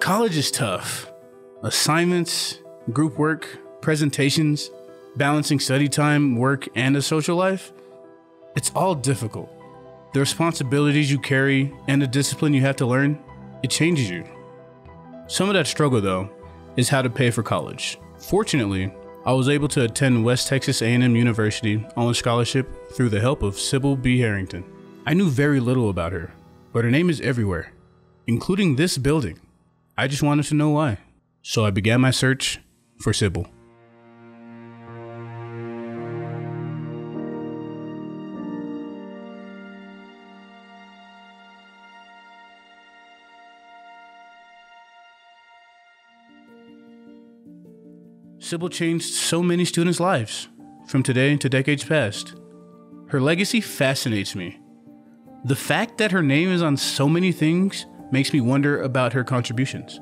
College is tough. Assignments, group work, presentations, balancing study time, work, and a social life. It's all difficult. The responsibilities you carry and the discipline you have to learn, it changes you. Some of that struggle, though, is how to pay for college. Fortunately, I was able to attend West Texas A&M University on a scholarship through the help of Sybil B. Harrington. I knew very little about her, but her name is everywhere, including this building. I just wanted to know why. So I began my search for Sybil. Sybil changed so many students' lives, from today to decades past. Her legacy fascinates me. The fact that her name is on so many things makes me wonder about her contributions.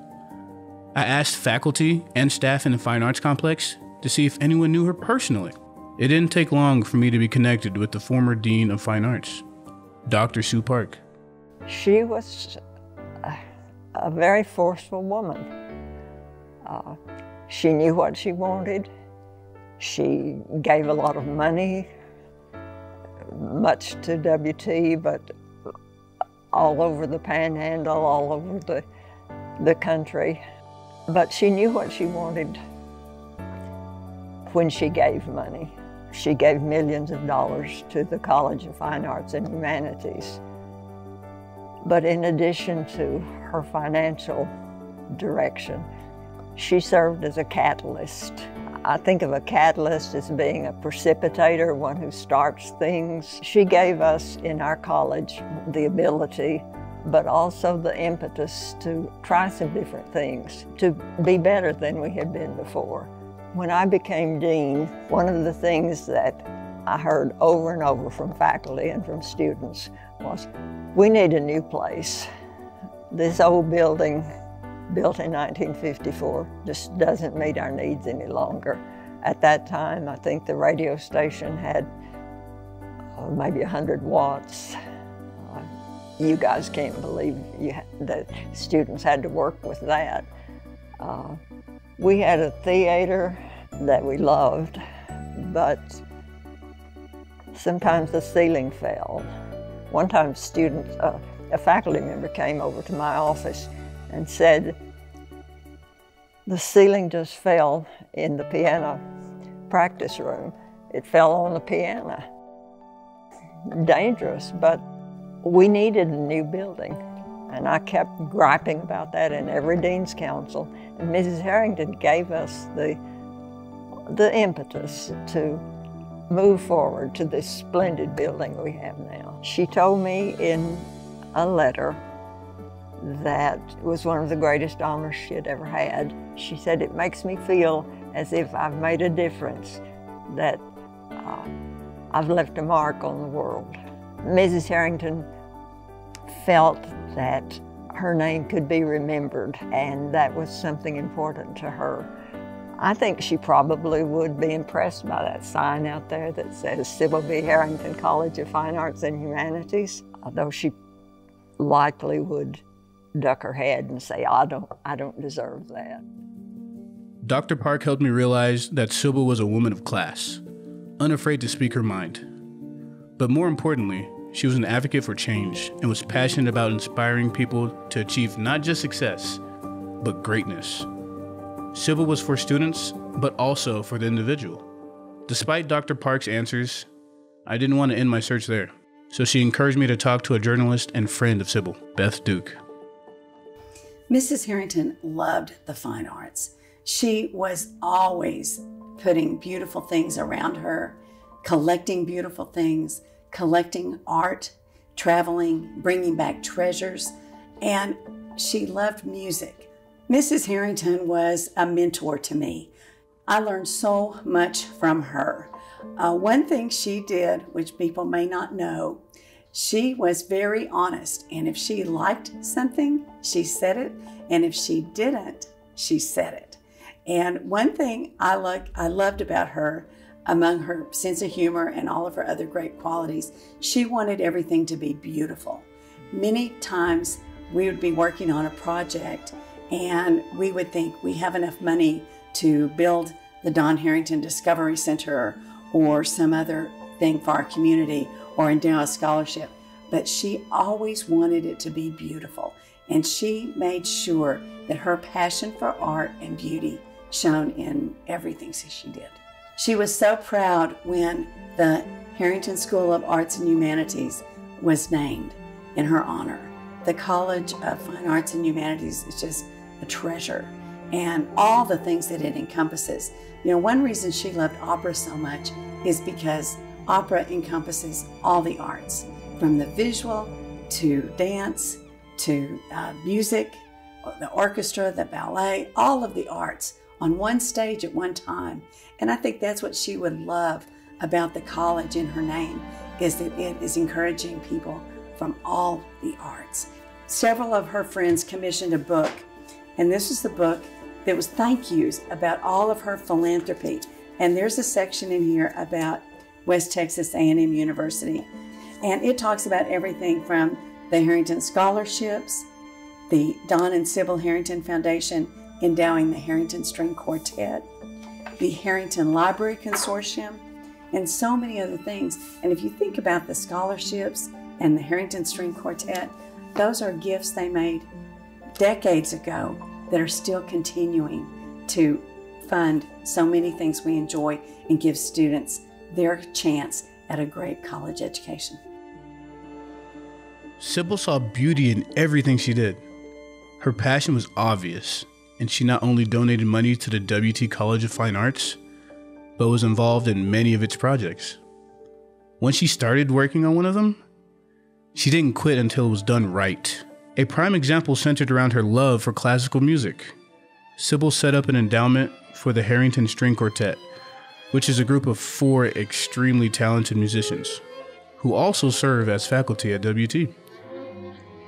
I asked faculty and staff in the Fine Arts Complex to see if anyone knew her personally. It didn't take long for me to be connected with the former Dean of Fine Arts, Dr. Sue Park. She was a very forceful woman. She knew what she wanted. She gave a lot of money, much to WT, but all over the Panhandle, all over the country. But she knew what she wanted when she gave money. She gave millions of dollars to the College of Fine Arts and Humanities. But in addition to her financial direction, she served as a catalyst. I think of a catalyst as being a precipitator, one who starts things. She gave us in our college the ability, but also the impetus to try some different things, to be better than we had been before. When I became dean, one of the things that I heard over and over from faculty and from students was, we need a new place. This old building, built in 1954, just doesn't meet our needs any longer. At that time, I think the radio station had maybe 100 watts. You guys can't believe that students had to work with that. We had a theater that we loved, but sometimes the ceiling fell. One time a faculty member came over to my office and said, the ceiling just fell in the piano practice room. It fell on the piano. Dangerous, but we needed a new building. And I kept griping about that in every dean's council. And Mrs. Harrington gave us the impetus to move forward to this splendid building we have now. She told me in a letter that it was one of the greatest honors she had ever had. She said, it makes me feel as if I've made a difference, that I've left a mark on the world. Mrs. Harrington felt that her name could be remembered, and that was something important to her. I think she probably would be impressed by that sign out there that says Sybil B. Harrington College of Fine Arts and Humanities, although she likely would duck her head and say, I don't deserve that. Dr. Park helped me realize that Sybil was a woman of class, unafraid to speak her mind. But more importantly, she was an advocate for change and was passionate about inspiring people to achieve not just success, but greatness. Sybil was for students, but also for the individual. Despite Dr. Park's answers, I didn't want to end my search there. So she encouraged me to talk to a journalist and friend of Sybil, Beth Duke. Mrs. Harrington loved the fine arts. She was always putting beautiful things around her, collecting beautiful things, collecting art, traveling, bringing back treasures, and she loved music. Mrs. Harrington was a mentor to me. I learned so much from her. One thing she did, which people may not know, she was very honest, and if she liked something, she said it, and if she didn't, she said it. And one thing I loved about her, among her sense of humor and all of her other great qualities, she wanted everything to be beautiful. Many times we would be working on a project And we would think we have enough money to build the Don Harrington Discovery Center or some other thing for our community or endow a scholarship. But she always wanted it to be beautiful. And she made sure that her passion for art and beauty shone in everything she did. She was so proud when the Harrington School of Arts and Humanities was named in her honor. The College of Fine Arts and Humanities is just a treasure, and all the things that it encompasses. You know, one reason she loved opera so much is because opera encompasses all the arts, from the visual to dance to music, the orchestra, the ballet, all of the arts on one stage at one time. And I think that's what she would love about the college in her name, is that it is encouraging people from all the arts. Several of her friends commissioned a book, and this is the book that was thank yous about all of her philanthropy. And there's a section in here about West Texas A&M University. And it talks about everything from the Harrington Scholarships, the Don and Sybil Harrington Foundation endowing the Harrington String Quartet, the Harrington Library Consortium, and so many other things. And if you think about the scholarships and the Harrington String Quartet, those are gifts they made decades ago that are still continuing to fund so many things we enjoy and give students their chance at a great college education. Sybil saw beauty in everything she did. Her passion was obvious, and she not only donated money to the WT College of Fine Arts, but was involved in many of its projects. When she started working on one of them, she didn't quit until it was done right. A prime example centered around her love for classical music. Sybil set up an endowment for the Harrington String Quartet, which is a group of 4 extremely talented musicians who also serve as faculty at WT.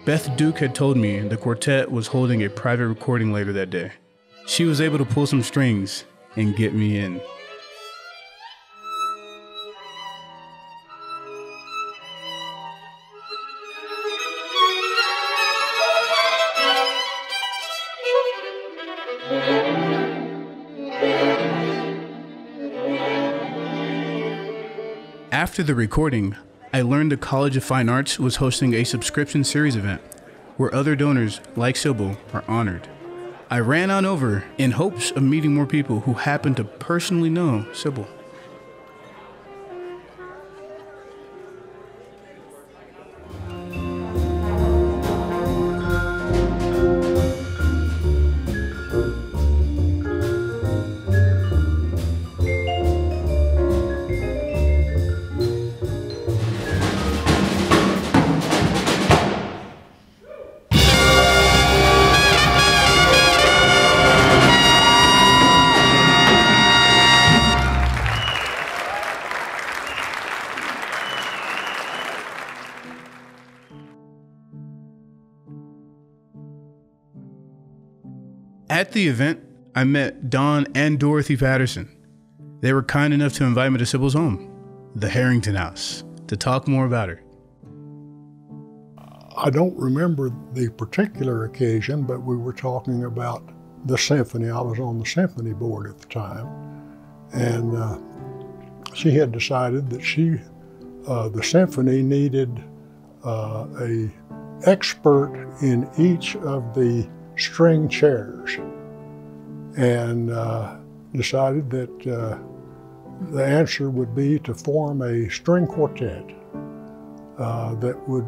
Beth Duke had told me the quartet was holding a private recording later that day. She was able to pull some strings and get me in. After the recording, I learned the College of Fine Arts was hosting a subscription series event where other donors like Sybil are honored. I ran on over in hopes of meeting more people who happened to personally know Sybil. At the event, I met Don and Dorothy Patterson. They were kind enough to invite me to Sybil's home, the Harrington House, to talk more about her. I don't remember the particular occasion, but we were talking about the symphony. I was on the symphony board at the time, and she had decided that the symphony needed an expert in each of the string chairs, and decided that the answer would be to form a string quartet that would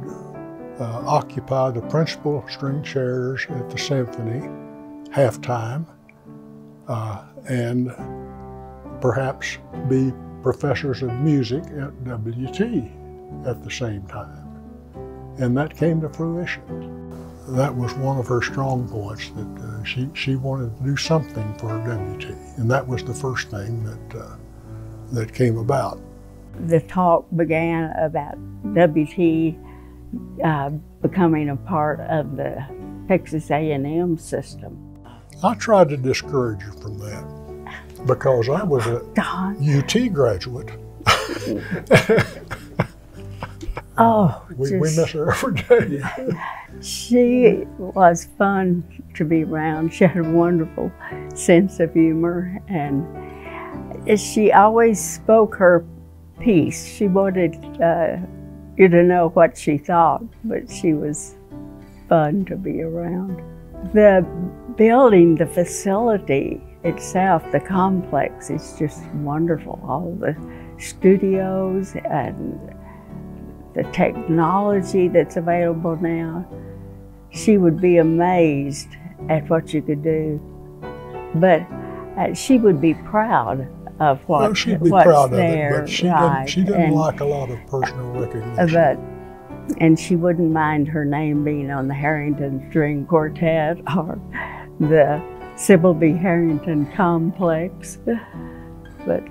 occupy the principal string chairs at the symphony half-time, and perhaps be professors of music at WT at the same time. And that came to fruition. That was one of her strong points, that she wanted to do something for WT, and that was the first thing that came about. The talk began about WT becoming a part of the Texas A&M system. I tried to discourage her from that because I was a UT graduate. Oh, we miss her every day. She was fun to be around. She had a wonderful sense of humor, and she always spoke her piece. She wanted you to know what she thought, but she was fun to be around. The building, the facility itself, the complex is just wonderful. All the studios and the technology that's available now. She would be amazed at what you could do, but she would be proud of what, well, she'd be what's proud there. Of it, but right. she didn't like a lot of personal recognition. And she wouldn't mind her name being on the Harrington String Quartet or the Sybil B. Harrington Complex. But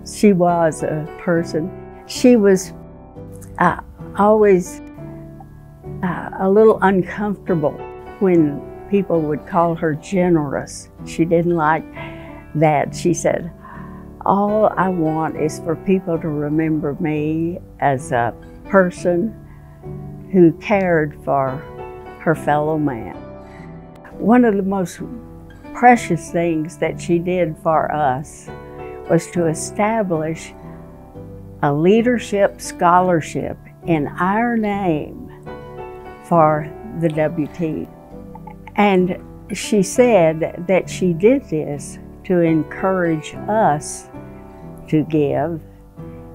she was a person. She was always a little uncomfortable when people would call her generous. She didn't like that. She said, all I want is for people to remember me as a person who cared for her fellow man. One of the most precious things that she did for us was to establish a leadership scholarship in our name for the WT. And she said that she did this to encourage us to give,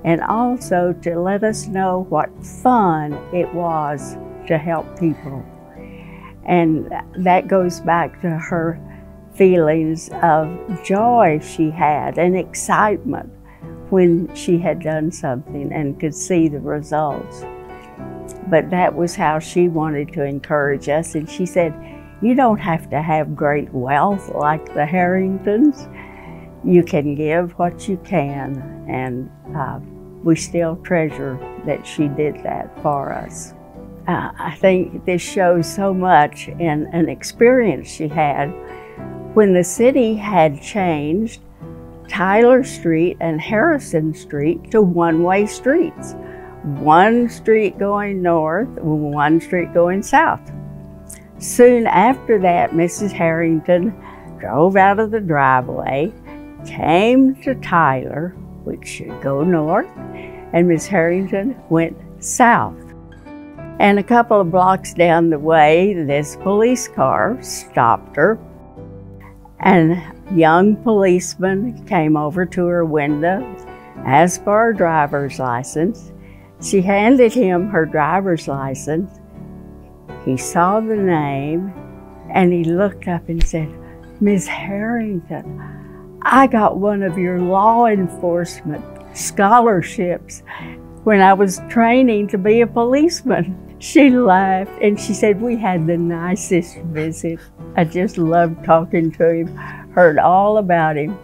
and also to let us know what fun it was to help people. And that goes back to her feelings of joy she had and excitement when she had done something and could see the results. But that was how she wanted to encourage us. And she said, you don't have to have great wealth like the Harringtons. You can give what you can, and we still treasure that she did that for us. I think this shows so much in an experience she had when the city had changed Tyler Street and Harrison Street to one-way streets. One street going north, one street going south. Soon after that, Mrs. Harrington drove out of the driveway, came to Tyler, which should go north, and Miss Harrington went south. And a couple of blocks down the way, this police car stopped her, and a young policeman came over to her window, asked for her driver's license. She handed him her driver's license. He saw the name, and he looked up and said, Miss Harrington, I got one of your law enforcement scholarships when I was training to be a policeman. She laughed and she said, we had the nicest visit. I just loved talking to him, heard all about him,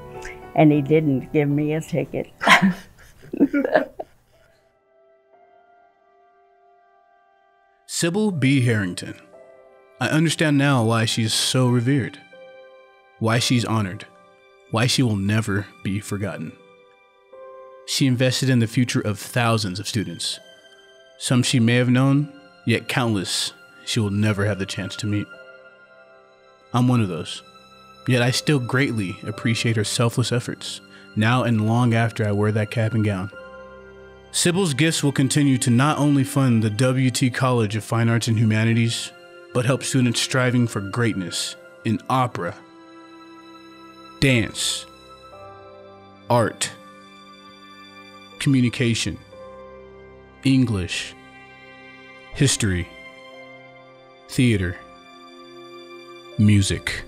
and he didn't give me a ticket. Sybil B. Harrington. I understand now why she's so revered, why she's honored, why she will never be forgotten. She invested in the future of thousands of students. Some she may have known, yet countless she will never have the chance to meet. I'm one of those, yet I still greatly appreciate her selfless efforts, now and long after I wear that cap and gown. Sybil's gifts will continue to not only fund the WT College of Fine Arts and Humanities, but help students striving for greatness in opera, dance, art, communication, English, history, theater, music.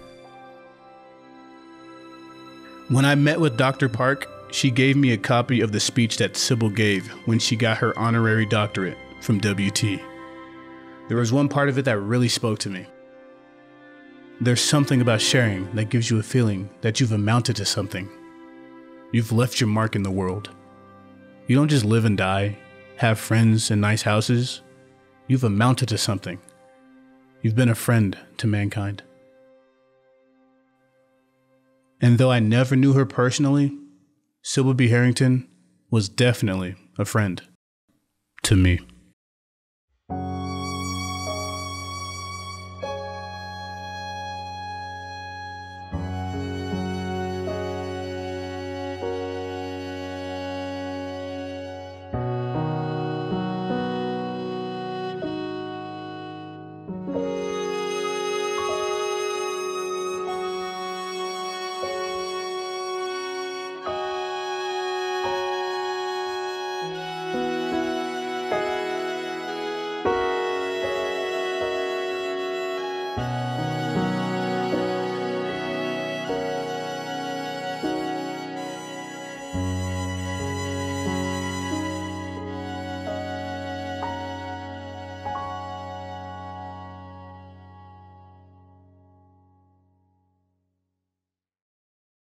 When I met with Dr. Park, she gave me a copy of the speech that Sybil gave when she got her honorary doctorate from WT. There was one part of it that really spoke to me. There's something about sharing that gives you a feeling that you've amounted to something. You've left your mark in the world. You don't just live and die, have friends and nice houses. You've amounted to something. You've been a friend to mankind. And though I never knew her personally, Sybil B. Harrington was definitely a friend to me.